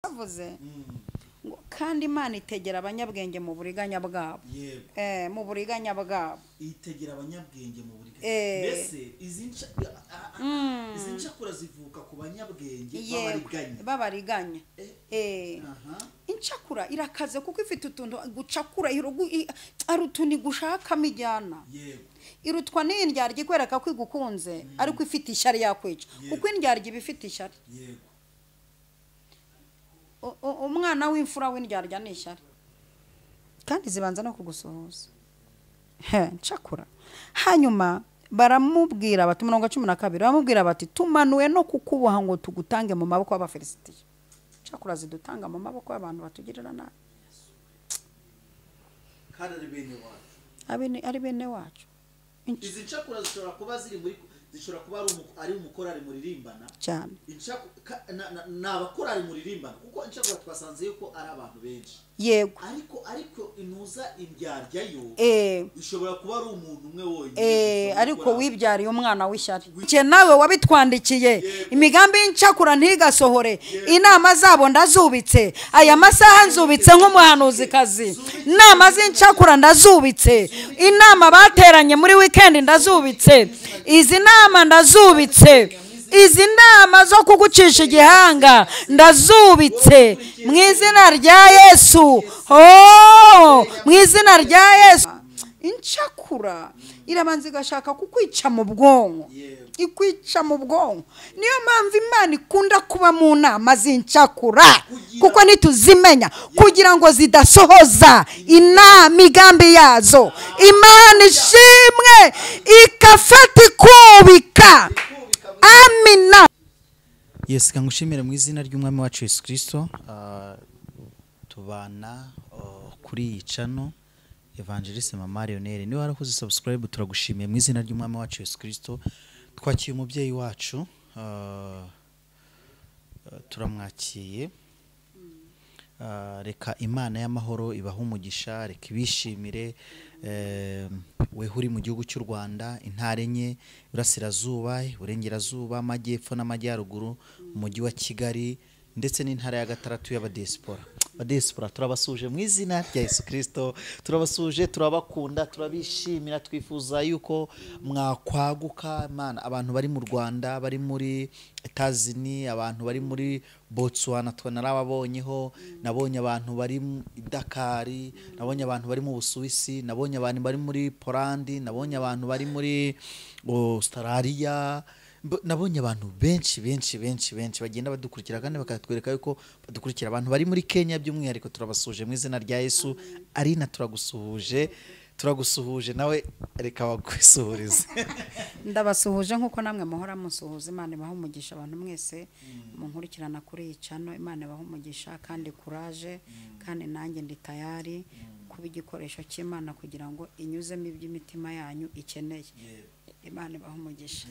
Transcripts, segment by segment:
bavuze kandi Imana itegera abanyabwenge mu buriganya bwabo. Mu buriganya bwabo itegera abanyabwenge mu buriganya. Mbese izi ncakura zivuka ku banyabwenge babariganya. Incakura irakaze kuko ifite utuntu gucakura ari utuntu gushakamo ijyana. Irutwa n'indyarya ikwereka ko igukunze ariko ifite ishyari yakwica kuko indyarya iba ifite ishyari. Umwana w'imfura w'indyarya ni ishyari kandi zibanza no kugusohoza. Ncakura hanyuma baramubwira bati 12 baramubwira bati tumanuwe no kukuboha ngo tugutange mu maboko y'Abafilisitiya. Ncakura zidutanga mu maboko y'abantu batugirira nabi kandi ari bene wacu. Izi ncakura zishobora kuba ari umukorari muririmbana cyane. N'abakorari muririmbana kuko incakura twasanze yuko ari abantu benshi. Yego ariko inuza indyarya yo ishobora kuba ari umuntu umwe wonyine. Ariko wibyariye umwana w'ishyari. Cye nawe wabitwandikiye imigambi y'incakura ntigasohore. Inama zabo ndazubitse aya masaha nzubitse nk'umuhanuzikazi. Inama z'incakura ndazubitse. Inama bateranye muri weekend ndazubitse. Izi nama ndazubitse. Izi nama zo kugucisha igihanga ndazubitse mu izina rya Yesu. Mu izina rya Yesu. Incakura irabanza igashaka kukwica mu bwonko. Ikwica mu bwonko. Niyo mpamvu Imana ikunda kuba mu nama z'incakura kuko nituzimenya kugira ngo zidasohoza imigambi yazo. Imana ishimwe ikafata ikubika. Amina. Yes, kangushimire mu izina ry'umwami wacu Yesu Kristo. Tubana kuri iyi channel Evangeliste Mama Lionel. Niba warakoze subscribe turagushimiye mu izina ry'umwami wacu Yesu Kristo. Twakiye umubyeyi wacu turamwakiye. Reka Imana y'amahoro ibaha umugisha, reka ibishimire. We uri mu gihugu cy'u Rwanda, intare enye, Burasirazuba, Burengerazuba, Amajyepfo n'Amajyaruguru, umujyi wa Kigali ndetse n'intara ya Gatandatu y'abadiaspora. Abadiaspora turabasuje mu izina rya Yesu Kristo. Turabasuje, turabakunda, turabishimira, twifuza yuko mwakwaguka. Imana abantu bari mu Rwanda, bari muri Etazini, abantu bari muri Botswana twanarababonyeho, nabonye abantu bari i Dakar, nabonye abantu bari mu Busuwisi, nabonye abantu bari muri Poland, nabonye abantu bari muri Australia, nabonye abantu benshi bagenda badukurikira kandi bakatwereka yuko badukurikira. Abantu bari muri Kenya by'umwihariko turabasuje mu izina rya Yesu. Arina turagusuhuje nawe reka bagwisuhurize. Ndabasuhuje nkuko namwe muhora musuhuza. Imana ibaha umugisha abantu mwese munkurikirana kuri iyi channel. Imana ibaha umugisha kandi courage kandi nanjye ndi tayari kuba igikoresho cy'Imana kugira ngo inyuzemo iby'imitima yanyu ikeneye. Imana ibaha umugisha.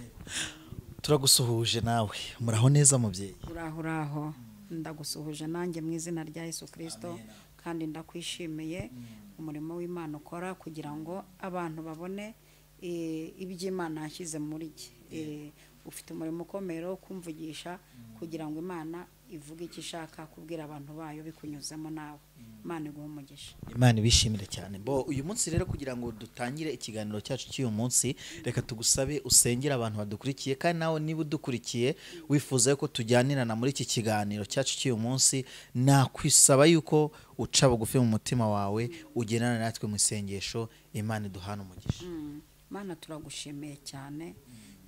Turagusuhuje nawe. Muraho neza mubyeyi? Uraho. Ndagusuhuje nanjye mu izina rya Yesu Kristo kandi ndakwishimiye umurimo w'Imana ukora kugira ngo abantu babone iby'Imana yashyize muri cye. Ufite umurimo ukomeye wo kumvugisha kugira ngo Imana ivuge icyo ishaka kubwira abantu bayo bikunyuzemo nawe. Imana iguha umugisha. Imana ibishimire cyane. Uyu munsi rero kugira ngo dutangire ikiganiro cyacu cy'uyu munsi, reka tugusabe usengera abantu badukurikiye kandi nawe niba udukurikiye wifuza yuko tujyanirana muri iki kiganiro cyacu cy'uyu munsi, nakwisaba yuko uca bugufi mu mutima wawe ugendana natwe mu isengesho. Imana iduhana umugisha. Mana turagushimiye cyane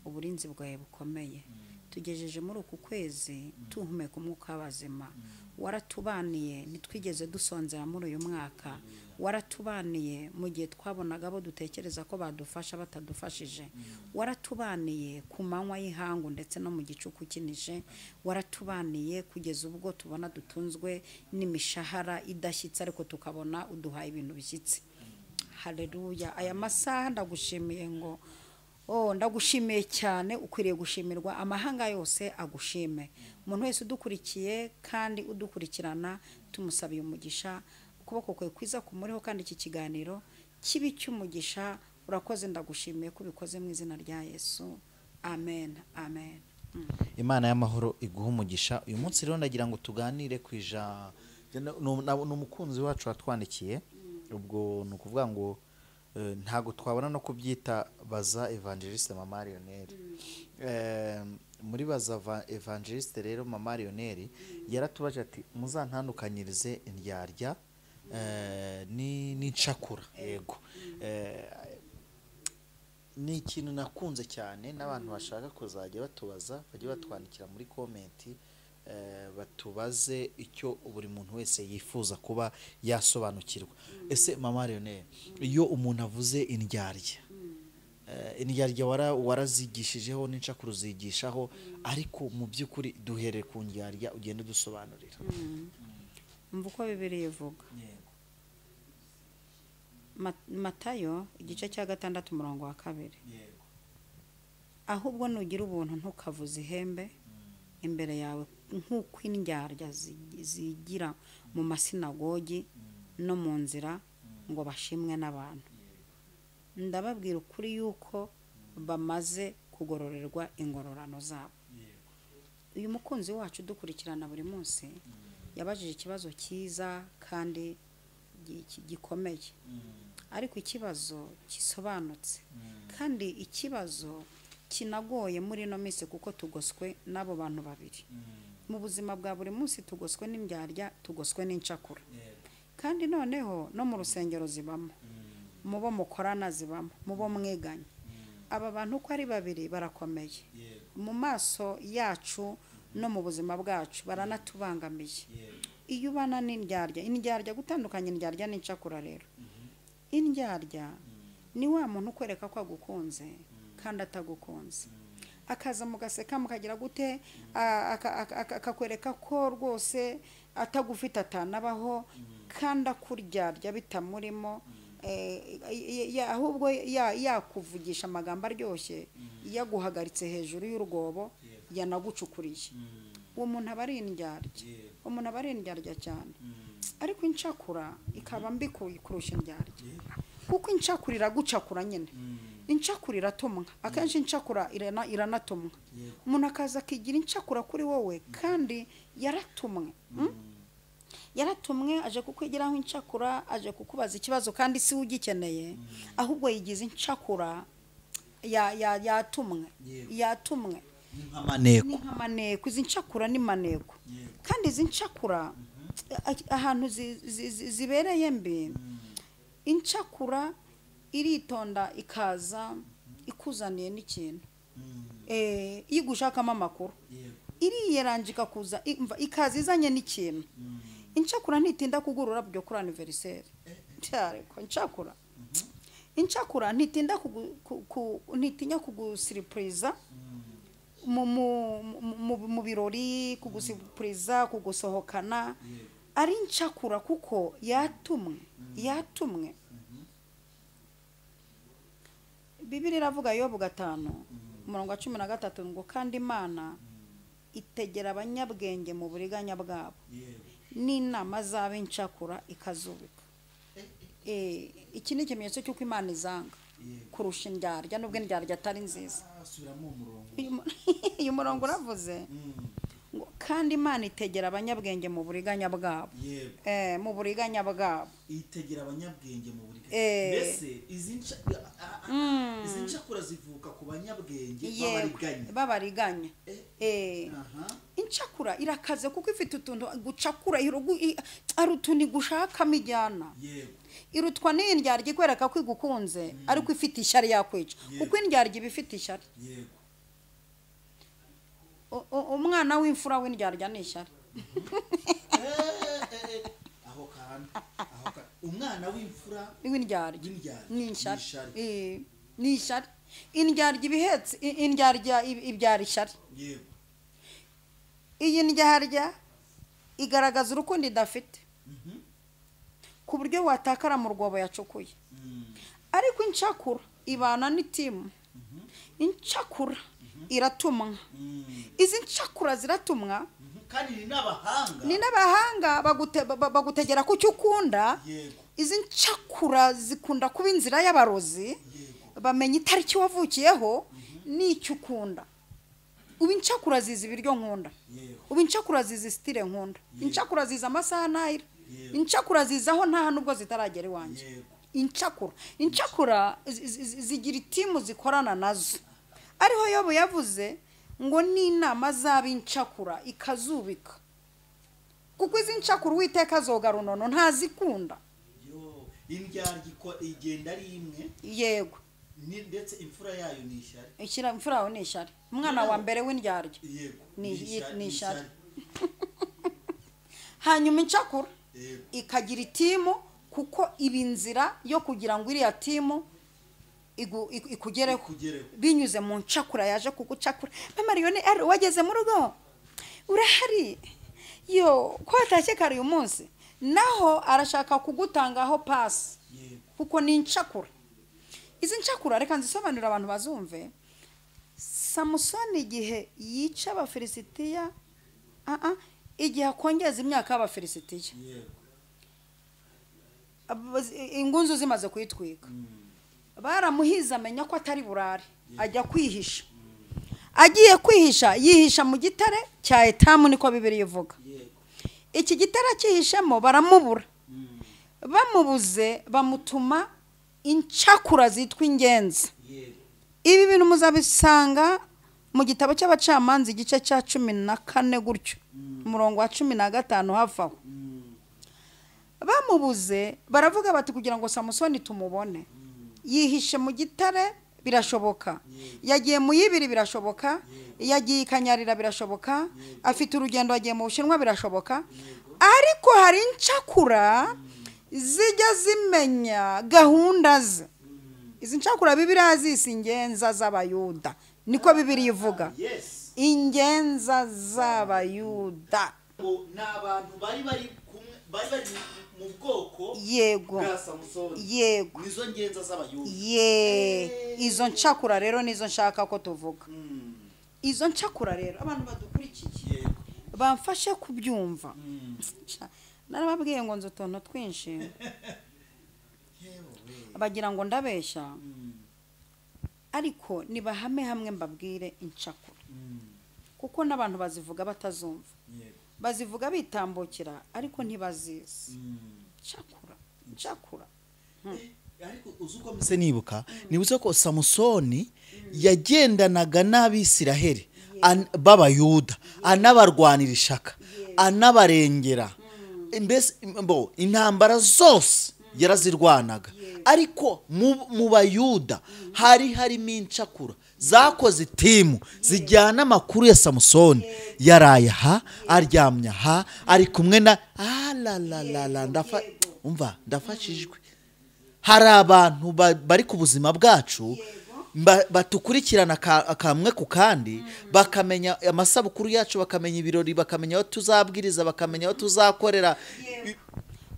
uburinzi bwawe bukomeye. Tugejeje muri uku kwezi tuhumeka umwuka w'abazima. Waratubaniye nitwigeze dusonzera muri uyu mwaka. Waratubaniye mu gihe twabonaga abo dutekereza ko badufasha batadufashije. Waratubaniye ku manywa y'ihangu ndetse no mu gicuku kinije. Waratubaniye kugeza ubwo tubona dutunzwe n'imishahara idashyitse ariko tukabona uduhaye ibintu bishyitse. Haleluya. Aya masaha ndagushimiye ngo ndagushimiye cyane. Ukwiriye gushimirwa, amahanga yose agushime. Umuntu wese udukurikiye kandi udukurikirana tumusabiye umugisha. Ukuboko kwe kwiza kumuriho kandi iki kiganiro kibi cy'umugisha. Urakoze, ndagushimiye ko ubikoze mu izina rya Yesu. Amen. Imana y'amahoro iguha umugisha. Uyu munsi rero ndagira ngo tuganire ku ni umukunzi wacu watwandikiye, ubwo ni ukuvuga ngo ntago twabona no kubyita baza evangeliste Mama Lionel. Muri baza evangeliste rero Mama Lionel yaratubaje ati muzantandukanyirize indyarya n'incakura. Yego, ni ikintu nakunze cyane, n'abantu bashaka kuzajya batubaza bajye batwandikira muri komenti, batubaze icyo buri muntu wese yifuza kuba yasobanukirwa. Ese Mama Lionel, iyo umuntu avuze indyarya, indyarya warazigishijeho n'incakuru zigishaho, ariko mu by'ukuri duhereye ku ndyarya ugenda dusobanurira. Umva uko Bibiliya ivuga. Matayo igice cya 6 umurongo wa 2. Ahubwo nugira ubuntu ntukavuze ihembe imbere yawe nk'uko indyarya zigira mu masinagogi no mu nzira ngo bashimwe n'abantu. Ndababwira ukuri yuko bamaze kugororerwa ingororano zabo. Uyu mukunzi wacu dukurikirana buri munsi yabajije ikibazo cyiza kandi gikomeye, ariko ikibazo kisobanutse, kandi ikibazo kinagoye muri no minsi kuko tugoswe n'abo bantu babiri. Mu buzima bwa buri munsi tugoswe n'indyarya, tugoswe n'incakura, kandi noneho no mu rusengero zibamo, mubo mukorana zibamo, mubo mweganye. Aba bantu uko ari babiri barakomeye mu maso yacu no mu buzima bwacu, baranatubangamiye. Iyo ubana n'indyarya, gutandukanya indyarya n'incakura rero. Indyarya ni wa muntu ukwereka ko agukunze kandi atagukunze, akaza mugaseka mukagira gute, akakwereka ko rwose atagufite atanabaho, kandi akuryarya bitamurimo, ahubwo yakuvugisha amagambo aryoshye, yaguhagaritse hejuru y'urwobo yanagucukuriye. Uwo muntu aba ari indyarya, umuntu aba ari indyarya cyane. Ariko incakura ikaba mbi kurusha indyarya, kuko incakura iragucakura nyine. Incakura iratumwa, akenshi incakura iranatumwa. Umuntu akaza akigira incakura kuri wowe kandi yaratumwe. Yaratumwe, aje kukwigiraho incakura, aje kukubaza ikibazo kandi si ugikeneye, ahubwo yigize incakura yatumwe. Maneko, izi ncakura ni maneko. Kandi izi ncakura ahantu zibereye mbi, incakura iritonda ikaza ikuzaniye n'ikintu, igushakamo amakuru, iriyerangika kuza ikaza izanye n'ikintu. Incakura ntitinda kugurura byo kuri anniversaire cyare ko incakura ntitinya kugusiripuriza mu birori, kugusiripuriza, kugusohokana. Ari incakura kuko yatumwe. Bibiliya iravuga Yobu 5:13 ngo kandi Imana itegera abanyabwenge mu buriganya bwabo, n'inama z'abincakura ikazubika. Iki ni ikimenyetso cy'uko Imana izanga kurusha indyarya, nubwo indyarya atari nziza. Uyu murongo uravuze ngo kandi Imana itegera abanyabwenge mu buriganya bwabo. Mu buriganya bwabo itegera abanyabwenge mu buriganya. Mbese izi ncakura zivuka ku banyabwenge babariganya. Incakura irakaze kuko ifite utuntu gucakura, ari utuntu gushakamo ijyana. Irutwa n'indyarya ikwereka ko igukunze ariko ifite ishyari yakwica, kuko indyarya iba ifite ishyari. Umwana w'imfura w'indyarya ni ishyari. Umwana w'imfura w'indyarya ni ishyari. Ni ishyari. Indyarya ibihetse, indyarya ibyara ishyari. Iyi ndyarya igaragaza urukundo idafite, ku buryo watakara mu rwobo yacukuye. Ariko incakura ibana n'itimu. Incakura iratumwa. Izi ncakura ziratumwa kandi ni n'abahanga bagutegera ku cyo ukunda. Izi ncakura zikunda kuba inzira y'abarozi, bamenya itariki wavukiyeho n'icyo ukunda. ubu incakura zizi ibiryo nkunda, ubu incakura zizi style nkunda, incakura zizi amasaha nahira, incakura zizi aho nta nubwo zitaragera iwanjye. Incakura zigira itimu zikorana nazo. Ariho Yobu yavuze ngo n'inama z'abincakura ikazubika, kuko izi ncakura Uwiteka azoga runono ntazikunda. Indyarya igenda ari imwe, yego, ndetse imfura yayo ni ishyari. Imfura yayo ni ishyari. Umwana wa mbere w'indyarya ni ishyari. Hanyuma incakura ikagira itimu, kuko ibinzira yo kugira ngo iriya timu ikugereho binyuze mu ncakura yaje kugucakura. Mama Mariyone wageze mu rugo urahari, yo ko atashye kare uyu munsi, naho arashaka kugutangaho pasi, kuko ni incakura. Izi ncakura reka nzisobanurira abantu bazumve. Samusoni igihe yica abafilisitiya, igihe akongeza imyaka y'abafilisitiya, ingunzu zimaze kuyitwika, baramuhiza amenya ko atari burare, ajya kwihisha. Agiye kwihisha, yihisha mu gitare cya Etamu, niko Bibiliya ivuga. Iki gitare cyihishemo baramubura, bamubuze bamutuma incakura zitwa ingenzi. Ibi bintu muzabisanga mu gitabo cy'abacamanza igice cya 14 gutyo, umurongo wa 15 hafi aho. Bamubuze baravuga bati kugira ngo Samusoni tumubone, yihishe mu gitare birashoboka, yagiye mu yibiri birashoboka, yagiye Kanyarira birashoboka, afite urugendo yagiye mu Bushinwa birashoboka. Ariko hari incakura zijya zimenya gahunda ze. Izi ncakura Bibiliya zisi ingenza z'Abayuda, niko Bibiliya ivuga. Ingenza z'Abayuda n'abantu bari mu bwoko bwa Samusoni. Yego, nizo ngenza z'Abayuda. Izo ncakura rero nizo nshaka ko tuvuga. Izo ncakura rero abantu badukurikiye bamfashe kubyumva. Narababwiye ngo nzo tonto twinshi bagira ngo ndabeshya, ariko nibahame hamwe mbabwire incakura, kuko n'abantu bazivuga batazumva, bazivuga bitambukira ariko ntibazizi. Incakura ariko uzuko mise nibuka nibutse ko Samusoni yagendanaga n'Abisiraheli b'Abayuda, anabarwanira ishaka, anabarengera, mbese intambara zose yarazirwanaga. Ariko mu Bayuda harimo incakura zakoze timu zijyana amakuru ya Samusoni. Yaraye aha, aryamye aha, ari kumwe na ndafashijwe. Hari abantu bari ku buzima bwacu batukurikirana akamwe ku kandi, bakamenya amasabukuru yacu, bakamenya ibirori, bakamenya aho tuzabwiriza, bakamenya aho tuzakorera.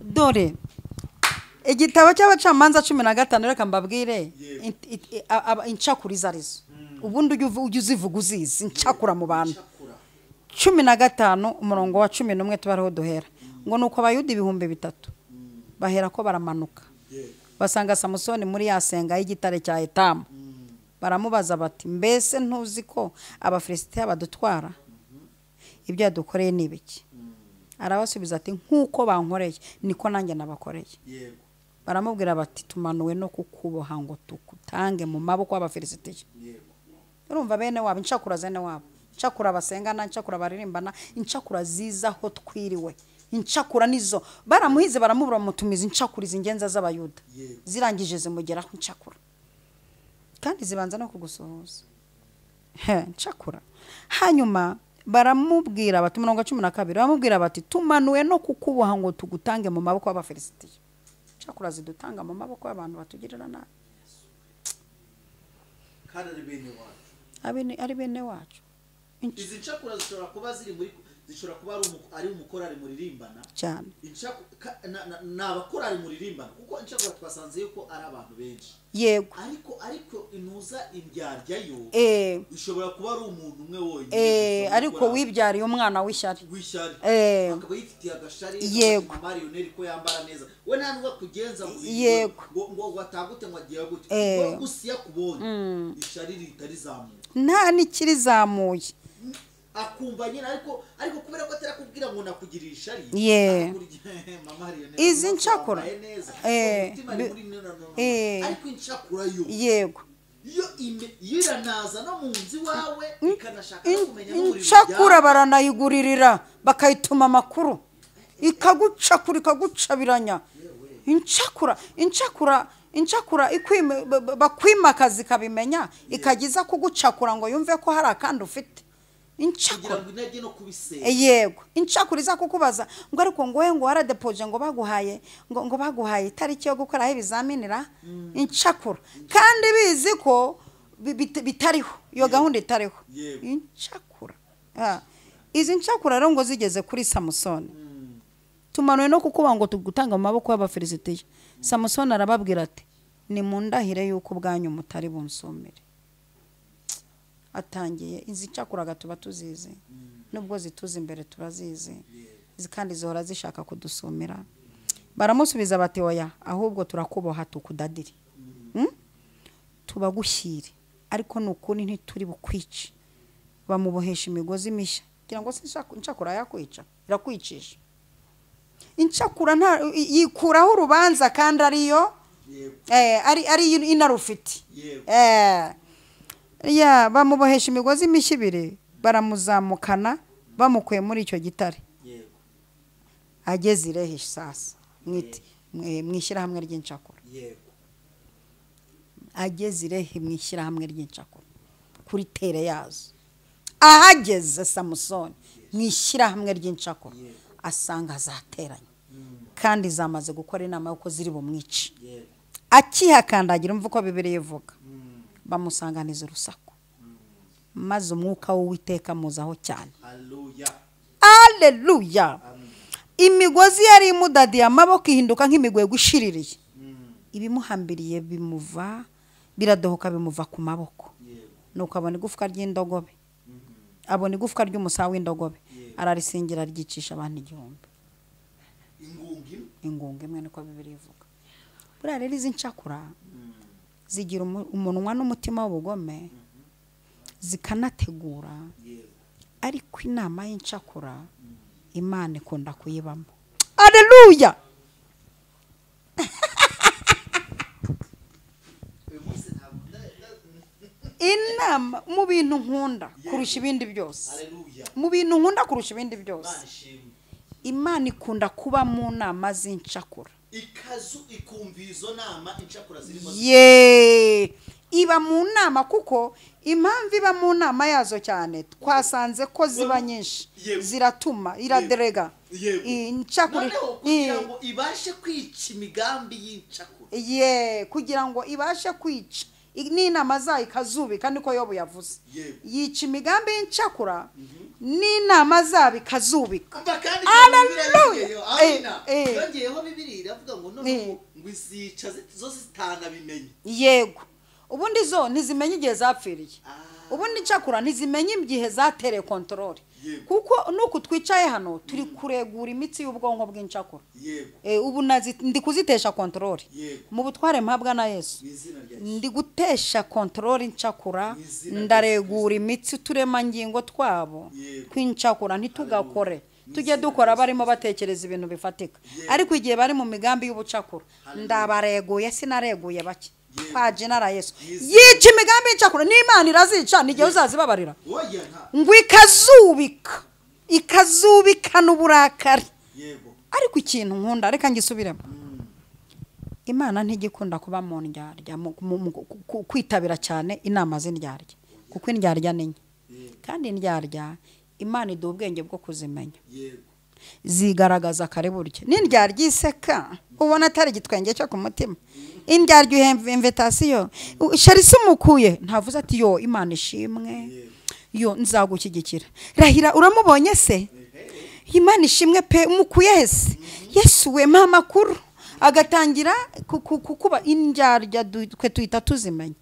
Dore igitabo cy'abacamanza 15 reka mbabwire incakura izarizo. Ubundi ujye uzivuga uzizi incakura mu bantu. 15 umurongo wa 11 tubariho duhera ngo nuko Abayuda 3,000 bahera ko baramanuka, basanga Samusoni muri yasenga y'igitare cya Etamu. Baramubaza bati mbese ntuzi ko Abafilisitiya badutwara? Ibyo yadukoreye ni ibiki? Arabasubiza ati nkuko bankoreye niko nanjye nabakoreye. Baramubwira bati tumanuwe no kukuboha ngo tukutange mu maboko y'Abafilisitiya. Urumva bene wabo incakura zene wabo, incakura basengana, incakura baririmbana, incakura zizaho twiriwe. Incakura nizo baramuhize baramubura mutumiza incakura izingenza z'Abayuda, zirangije zimugeraho incakura, kandi zibanza no kugusohoza. Incakura. Hanyuma baramubwira bati umurongo 12 baramubwira bati tumanuwe no kukuboha ngo tugutange mu maboko y'Abafilisitiya. Incakura zidutanga mu maboko y'abantu batugirira nabi. Kandi ari bene wacu. Izi ncakura zishobora kuba zishobora kuba ari umukorari muririmbana cyane. N'abakorari muririmbana, kuko incakura twasanze yuko ari abantu benshi. Yego. Ariko intuza indyarya yo ishobora kuba ari umuntu umwe wonyine. Ariko wibyariye umwana w'ishyari. Akaba yifitiye agashari. Yego. Mariyone ko yambara neza. We ntabwo kugenza ngo watagute ngo agiye gute. Kuko usiya kubonye ishari ritari zamuye. Nta nikiri zamuye. akumva nyine ariko kubera ko atarakubwira ngo nakugirisha ari mama hari izi ncakura ariko incakura yo yego iyo iranaza no mu nzi wawe ikanashaka kumenya no muri incakura baranayiguririra bakayituma amakuru ikagucabiranya incakura bakwimakaza ikabimenya ikagiza kugucakura ngo yumve ko hari akandi ufite incakura yego incakura iza kukubaza ngo ariko ngo we ngo waradepoje ngo baguhaye itariki yo gukora ibizamenira incakura kandi bizi ko bitariho iyo gahunda itariho incakura izi ncakura rero ngo zigeze kuri Samusoni tumanuye no kukuba ngo tugutanga mu maboko y'abafilisitiya Samusoni arababwira ati ni mundahire yuko ubwanyu mutari bunsomere atangiye izi ncakuraga tuba tuzizi nubwo zituze imbere turazizi kandi zihora zishaka kudusomera baramusubiza bati oya ahubwo turakuboha tukudadiri tubagushyire ariko nukuri ntituri bukwice bamubohesha imigozi mishya kugira ngo incakura yakwica irakwicisha incakura yikuraho urubanza kandi ariyo ari inarufite bamubohesha imigozi mishya ibiri baramuzamukana bamukuye muri icyo gitare ageze irehe sasa mwishyirahamwe ry'incakura ageze irehe mwishyirahamwe ry'incakura kuri tere yazo ahageze Samusoni mwishyirahamwe ry'incakura asanga zateranye kandi zamaze gukora inama yuko ziri bumwice akihakandagira umva uko Bibiliya ivuga bamusanganiza urusaku maze umwuka w'Uwiteka muzaho cyane haleluya imigozi yari imudadiye amaboko ihinduka nk'imigwego ishiririye ibimuhambiriye biradohoka bimuva ku maboko nuko abona igufwa ry'indogobe abona igufwa ry'umusaha w'indogobe ararisingira ryicisha abantu 1000 ingunga imwe niko Bibiliya ivuga buriya rero izi ncakura zigira umunwa n'umutima w'ubugome zikanategura ariko inama y'incakura Imana ikunda kuyibamo haleluya inama mu bintu nkunda kurusha ibindi byose Imana ikunda kuba mu nama z'incakura ikumvizo nama incakura zirimo iba mu nama kuko impamvu iba mu nama yazo cyane twasanze ko ziba nyinshi ziratuma iraderega incakura kugira ngo ibashe kwica imigambi y'incakura kugira ngo ibashe kwica n'inama zayo ikazubika niko Yobu yavuze yica imigambi y'incakura n'inama zabo ikazubika yongeyeho Bibiliya iravuga ngo ngo izica zo zitanabimenye yego ubundi zo ntizimenye igihe zapfiriye ubundi incakura ntizimenye igihe zatereye kontrole kuko nuko twicaye hano turi kuregura imitsi y'ubwonko bw'incakura ubu ndi kuzitesha kontrole mu butware mpabwa na Yesu ndi gutesha kontrole incakura ndaregura imitsi turemangingo twabo kw'incakura ntitugakore tujye dukora barimo batekereza ibintu bifatika ariko igihe bari mu migambi y'ubucakura ndabareguye sinareguye bake kwa Jenara Yesu yica imigambi y'icakura n'Imana irazica n'igihe uzazibabarira ngo ikazubikana uburakari ariko ikintu nkunda reka ngisubiremo Imana ntigikunda kuba mu ndyarya kwitabira cyane inama z'indyarya kuko indyarya ninye kandi indyarya Imana iduha ubwenge bwo kuzimenya zigaragaza kare burya n'indyarya iseka ubona atari igitwenge cyo ku mutima indyarya uhemva invitation sharisi umukuye ntavuze ati yo Imana ishimwe yo nzagushyigikira rahira uramubonye se Imana ishimwe pe umukuye hese Yesu we mpa makuru agatangira kukuba indyarya twe tuhita tuzimenya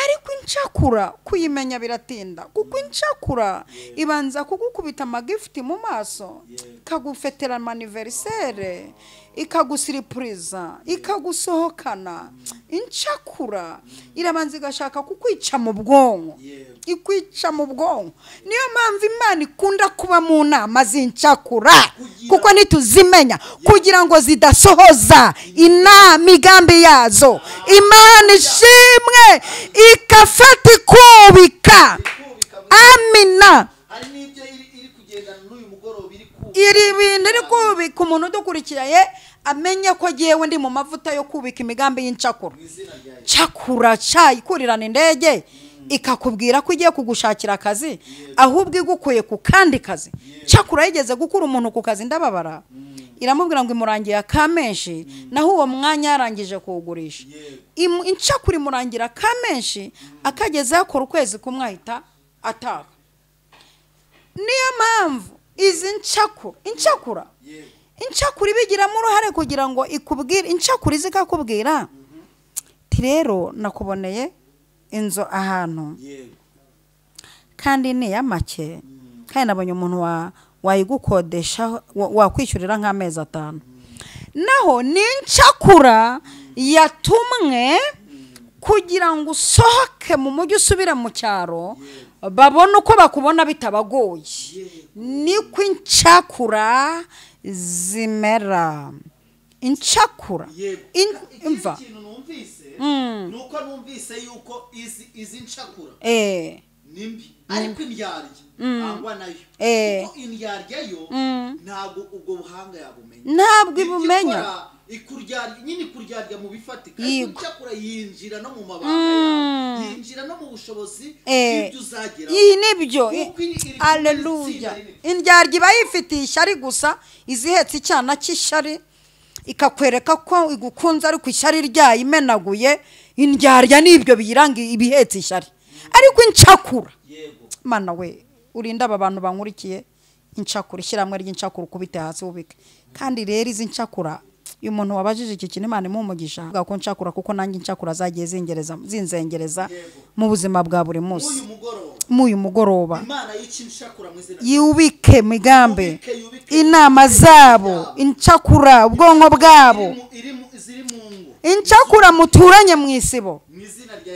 ariko incakura kuyimenya biratinda, kuko incakura ibanza kugukubita amagifuti mu maso, ikagufetera amaniverisere, ikagusiripuriza, ikagusohokana. Incakura irabanza igashaka kukwica mu bwonko, ikwica mu bwonko. Niyo mpamvu Imana ikunda kuba mu nama z'incakura, kuko nituzimenya kugira ngo zidasohoza imigambi yazo. Imana ishimwe ikafata ikubika. Amina. Iri bintu iri kubika umuntu udukurikiye amenye ko yewe ndi mu mavuta yo kubika imigambi y'incakura. Cakura ikurirana indege ikakubwira ko igiye kugushakira akazi, ahubwo igukuye ku kandi kazi. Cakura yigeze gukura umuntu ku kazi ndababara, iramubwira ngo imurangiye akamenshi, naho uwo mwanya yarangije kuwugurisha. Incakura imurangira akamenshi, akageze akora ukwezi kumwe ahita ataha. Niyo mpamvu izi incakura ibigiramo uruhare kugira ngo ikubwire. Incakura izikakubwira ti rero nakuboneye inzu ahantu kandi ni ya make, kandi nabonye umuntu wayigukodesha wakwishyurira nk'amezi 5. Naho ni incakura yatumwe kugira ngo usohoke mu mujyi usubira mu cyaro, babona uko bakubona bitabagoye. Niko incakura zimera. Incakura imva nuko numvise yuko izi ncakura nimbi, ariko indyarya angwa nayo, kuko indyarya yo ntabwo ubwo buhanga yabumenya, ntabwo ibumenya. Ikuryarya nyine kuryarya mu bifatika, incakura yinjira no mu mabanga, yinjira no mu bushobozi bw'ibyo uzagera. Iyi nibyo. Haleluya. Indyarya iba yifitiye ishyari gusa, izihetse icyana cy'ishyari, ikakwereka ko igukunze ariko ishyari ryayo imenaguye. Indyarya nibyo biyiranga ibihetse ishyari. Ariko incakura, Mana we urinda aba bantu bankurikiye, incakura ishyirahamwe ry'incakura ukubite hasi ubike. Kandi rero izi incakura, uyu muntu wabajije iki kintu Imana imumugisha ko ncakura, kuko nanjye incakura zagiye zinzengereza mu buzima bwa buri munsi. Uyu mugoroba yubike migambe, inama zabo, incakura ubwonko bwabo, incakura muturanye mu isibo,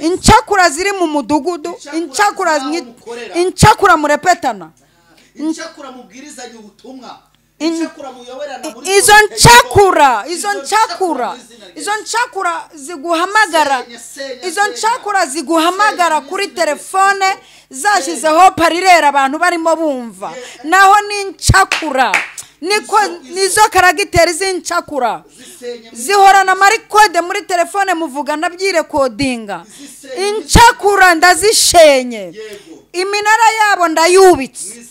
incakura ziri mu mudugudu, incakura murepetana, incakura mubwirizanye ubutumwa, izo ncakura ziguhamagara, izo ncakura ziguhamagara kuri telefone zashyizeho parirera abantu barimo bumva. Naho ni incakura, niko nizo karagiteri z'incakura zihorana marikode muri telefone, muvugana byirekodinga. Incakura ndazishenye, iminara yabo ndayubitse,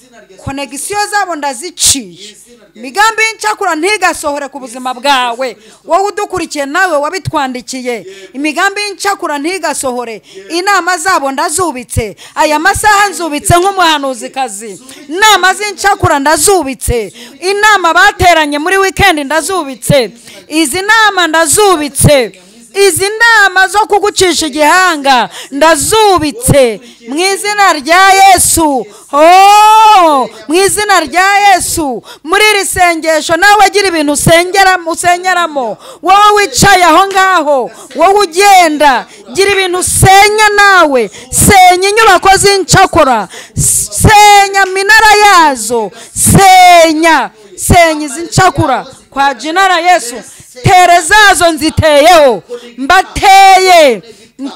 konegisiyo zabo ndaziciye. Migambi y'incakura ntigasohore ku buzima bwawe. Wowe udukurikiye nawe wabitwandikiye, imigambi y'incakura ntigasohore. Inama zabo ndazubitse, aya masaha nzubitse nk'umuhanuzikazi. Inama z'incakura ndazubitse, inama bateranye muri weekend ndazubitse, izi nama ndazubitse, izi nama zo kugucisha igihanga ndazubitse mu izina rya Yesu. Mu izina rya Yesu. Muri iri sengesho nawe agira ibintu usengeramo, wowe wicaye aho ngaho, wowe ugenda gira ibintu usenya. Nawe senya inyubako z'incakura, senya minara yazo, senya izi ncakura kwa jinara Yesu. Tere zazo nziteyeho, mbateye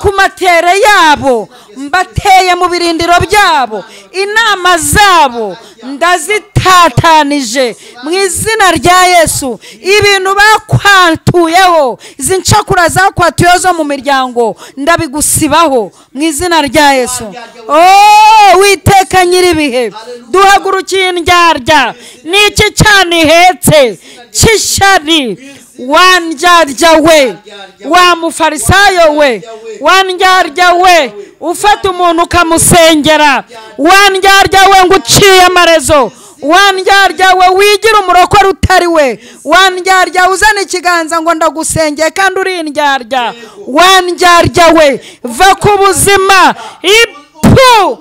ku matere yabo, mbateye mu birindiro byabo, inama zabo ndazitatanije mu izina rya Yesu. Ibintu bakwatuyeho, izi ncakura zakwatuyeho zo mu miryango, ndabigusibaho mu izina rya Yesu. Witeka nyiribihe, duhagurukiye indyarya n'iki cyane ihetse cy'ishyari. Wandyarya we, wa mufarisayo we, wandyarya we ufata umuntu ukamusengera, wandyarya we ngo uciye amarezo, wandyarya we wigira umurokore utari we, wandyarya uzana ikiganza ngo ndagusengeye kandi uri indyarya, wandyarya we va ku buzima, ipu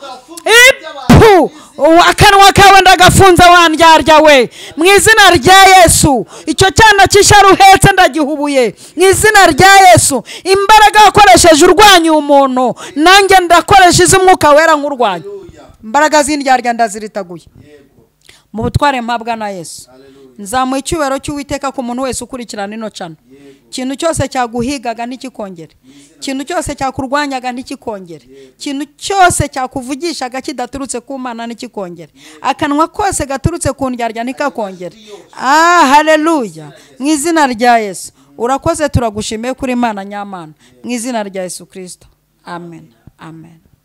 akanwa kawe ndagafunze wandyarya we mu izina rya Yesu. Icyo cyana cy'ishyari uhetse ndagihubuye mu izina rya Yesu. Imbaraga wakoresheje urwanya umuntu nanjye ndakoresha iz'umwuka wera nk'urwanya. Imbaraga z'indyarya ndaziritaguye mu butware mpabwa na Yesu. Nzamuye icyubahiro cy'Uwiteka ku muntu wese ukurikirana ino cana. Ikintu cyose cyaguhigaga ntikikongere, ikintu cyose cyakurwanyaga ntikikongere, ikintu cyose cyakuvugishaga kidaturutse ku Mana ntikikongere, akanwa kose gaturutse ku ndyarya ntikakongere. Haleluya mu izina rya Yesu. Urakoze, turagushimiye kuri Imana nyamana mu izina rya Yesu Kristo. Amen. Amen.